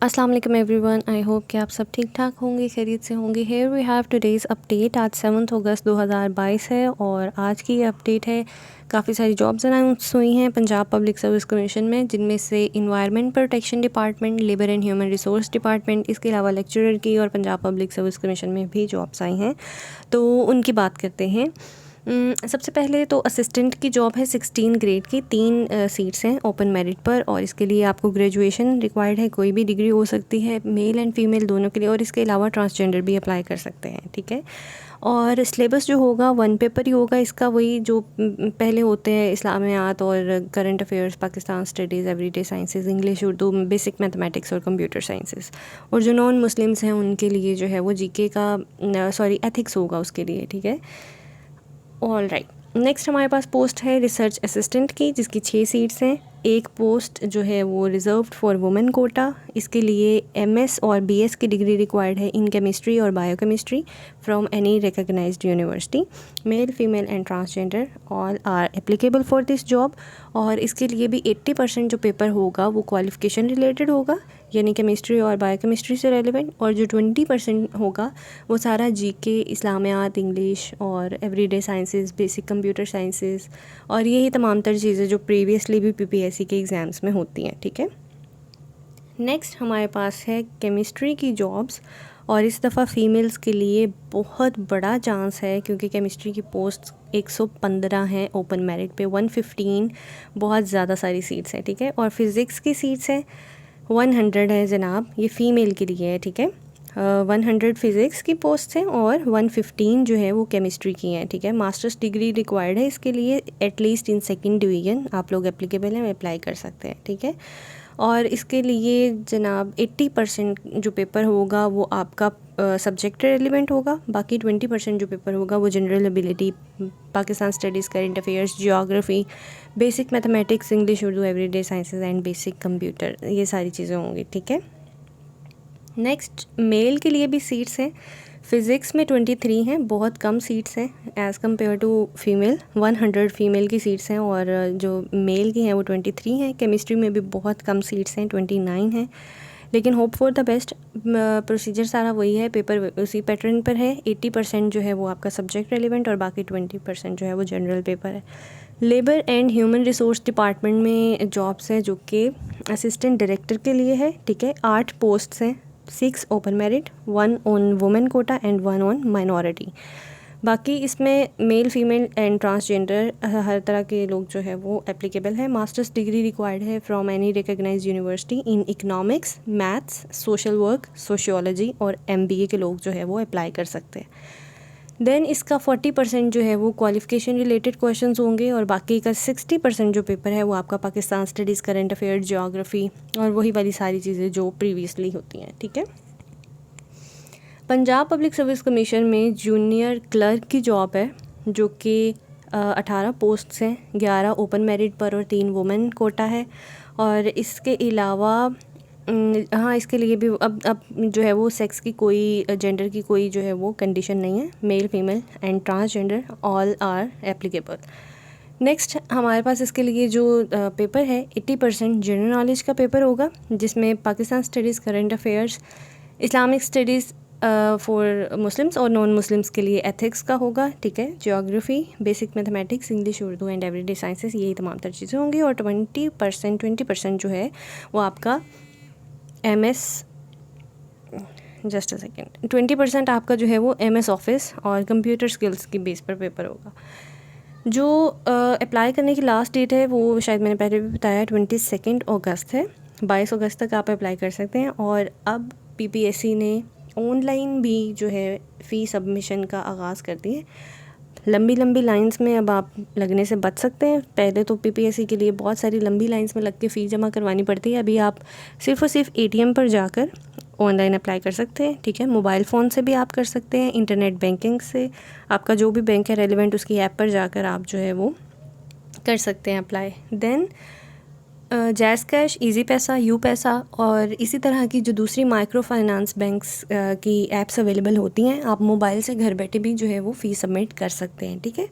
अस्सलाम वालेकुम everyone, I hope कि आप सब ठीक ठाक होंगे, खैरियत से होंगे। Here we have today's update. आज 7 अगस्त 2022 है और आज की अपडेट है। काफ़ी सारी जॉब्स अनाउंस हुई हैं पंजाब पब्लिक सर्विस कमीशन में, जिनमें से environment protection department, labour and human resource department, इसके अलावा लेक्चरर की और पंजाब पब्लिक सर्विस कमीशन में भी जॉब्स आई हैं, तो उनकी बात करते हैं। सबसे पहले तो असिस्टेंट की जॉब है 16 ग्रेड की, 3 सीट्स हैं ओपन मेरिट पर, और इसके लिए आपको ग्रेजुएशन रिक्वायर्ड है, कोई भी डिग्री हो सकती है, मेल एंड फीमेल दोनों के लिए, और इसके अलावा ट्रांसजेंडर भी अप्लाई कर सकते हैं, ठीक है। और सिलेबस जो होगा 1 पेपर ही होगा इसका, वही जो पहले होते हैं, इस्लामियात और current affairs, Pakistan studies, everyday sciences, English, Urdu, basic mathematics और कंप्यूटर साइंसेस। और जो नॉन मुस्लिम्स हैं उनके लिए जो है वो जीके का एथिक्स होगा उसके लिए, ठीक है। ऑल राइट, नेक्स्ट हमारे पास पोस्ट है रिसर्च असिस्टेंट की, जिसकी 6 सीट्स हैं। एक पोस्ट जो है वो रिज़र्व्ड फॉर वुमेन कोटा, इसके लिए एमएस और बीएस की डिग्री रिक्वायर्ड है इन केमिस्ट्री और biochemistry from any recognised university. Male, female and transgender all are applicable for this job. और इसके लिए भी 80% जो पेपर होगा वो क्वालिफ़िकेशन रिलेटेड होगा, यानी केमिस्ट्री और बायोकेमिस्ट्री से रेलिवेंट, और जो 20% होगा वो सारा जीके, इस्लामियात, इंग्लिश और everyday sciences, basic computer sciences, और यही तमाम तर चीज़ें जो प्रीवियसली भी पीपीएससी के एग्ज़ाम्स में होती हैं, ठीक है। नेक्स्ट हमारे पास है केमिस्ट्री की जॉब्स, और इस दफ़ा फ़ीमेल्स के लिए बहुत बड़ा चांस है, क्योंकि केमिस्ट्री की पोस्ट 115 हैं ओपन मेरिट पे, 115 बहुत ज़्यादा सारी सीट्स हैं, ठीक है। और फिज़िक्स की सीट्स हैं 100 है जनाब, ये फ़ीमेल के लिए है, ठीक है। 100 फ़िज़िक्स की पोस्ट हैं और 115 जो है वो केमिस्ट्री की हैं, ठीक है। मास्टर्स डिग्री रिक्वायर्ड है इसके लिए, एटलीस्ट इन 2nd डिवीज़न आप लोग एप्लीकेबल हैं, अप्लाई कर सकते हैं, ठीक है। और इसके लिए जनाब 80% जो पेपर होगा वो आपका सब्जेक्ट रेलिवेंट होगा, बाकी 20% जो पेपर होगा वो general ability, Pakistan studies, current affairs, geography, basic mathematics, English, Urdu, everyday sciences and basic computer, ये सारी चीज़ें होंगी, ठीक है। नेक्स्ट मेल के लिए भी सीट्स हैं। फ़िज़िक्स में 23 हैं, बहुत कम सीट्स हैं as compare to female. 100 female की सीट्स हैं और जो मेल की हैं वो 23 हैं। केमिस्ट्री में भी बहुत कम सीट्स हैं, 29 हैं, लेकिन hope for the best. Procedure सारा वही है, पेपर उसी पैटर्न पर है। 80% जो है वो आपका सब्जेक्ट रेलिवेंट और बाकी 20% जो है वो जनरल पेपर है। Labour and human resource department में जॉब्स हैं जो कि असिस्टेंट डायरेक्टर के लिए है, ठीक है। 8 पोस्ट्स हैं, 6 open merit, 1 on women quota and 1 on minority. बाकी इसमें मेल, फीमेल एंड ट्रांसजेंडर हर तरह के लोग जो है वो एप्लीकेबल है। मास्टर्स डिग्री रिक्वायर्ड है from any recognised university in economics, maths, social work, sociology, और एमबीए के लोग जो है वो अप्लाई कर सकते हैं। देन इसका 40% जो है वो क्वालिफ़िकेशन रिलेटेड क्वेश्चंस होंगे, और बाकी का 60% जो पेपर है वो आपका Pakistan studies, current affairs, geography और वही वाली सारी चीज़ें जो प्रीवियसली होती हैं, ठीक है। पंजाब पब्लिक सर्विस कमीशन में जूनियर क्लर्क की जॉब है, जो कि 18 पोस्ट्स हैं, 11 ओपन मेरिट पर और 3 वुमेन कोटा है। और इसके अलावा हाँ, इसके लिए भी अब जो है वो सेक्स की कोई, जेंडर की कोई जो है वो कंडीशन नहीं है। Male, female and transgender all are applicable. Next हमारे पास इसके लिए जो पेपर है 80% जनरल नॉलेज का पेपर होगा, जिसमें Pakistan studies, current affairs, Islamic studies for Muslims और नॉन मुस्लिम्स के लिए एथिक्स का होगा, ठीक है। Geography, basic mathematics, English, Urdu and everyday sciences, यही तमाम तर चीज़ें होंगी। और 20% जो है वो आपका एमएस, जस्ट अ सेकेंड, 20% आपका जो है वो एमएस ऑफिस और कंप्यूटर स्किल्स की बेस पर पेपर होगा। जो अप्लाई करने की लास्ट डेट है वो शायद मैंने पहले भी बताया, 22 अगस्त है। 22 अगस्त तक आप अप्लाई कर सकते हैं। और अब पीपीएससी ने ऑनलाइन भी जो है फ़ी सबमिशन का आगाज़ कर दिया है। लंबी लंबी लाइंस में अब आप लगने से बच सकते हैं। पहले तो पीपीएससी के लिए बहुत सारी लंबी लाइंस में लग के फ़ी जमा करवानी पड़ती है, अभी आप सिर्फ़ और सिर्फ एटीएम पर जाकर ऑनलाइन अप्लाई कर सकते हैं, ठीक है। मोबाइल फ़ोन से भी आप कर सकते हैं, इंटरनेट बैंकिंग से, आपका जो भी बैंक है रेलिवेंट उसकी ऐप पर जाकर आप जो है वो कर सकते हैं apply. Then JazzCash, Easypaisa, UPaisa और इसी तरह की जो दूसरी माइक्रो फाइनेंस बैंक्स की ऐप्स अवेलेबल होती हैं, आप मोबाइल से घर बैठे भी जो है वो फ़ी सबमिट कर सकते हैं, ठीक है।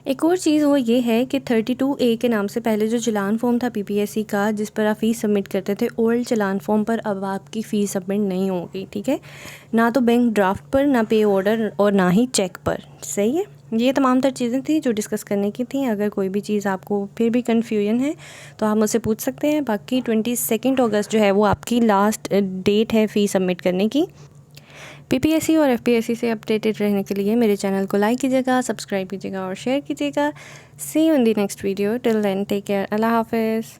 एक और चीज़ वो ये है कि 32A के नाम से पहले जो चालान फॉर्म था पीपीएससी का, जिस पर आप फ़ीस सबमिट करते थे, ओल्ड चालान फॉर्म पर अब आपकी फ़ीस सबमिट नहीं होगी, ठीक है। ना तो बैंक ड्राफ्ट पर, ना पे ऑर्डर और ना ही चेक पर। सही है। ये तमाम तर चीज़ें थी जो डिस्कस करने की थी। अगर कोई भी चीज़ आपको फिर भी कन्फ्यूजन है तो आप मुझसे पूछ सकते हैं। बाकी 22 अगस्त जो है वो आपकी लास्ट डेट है फ़ीस सबमिट करने की। पीपीएससी और एफपीएससी से अपडेटेड रहने के लिए मेरे चैनल को लाइक कीजिएगा, सब्सक्राइब कीजिएगा और शेयर कीजिएगा। See you in the next video. Till then take care. अल्लाह हाफिज़।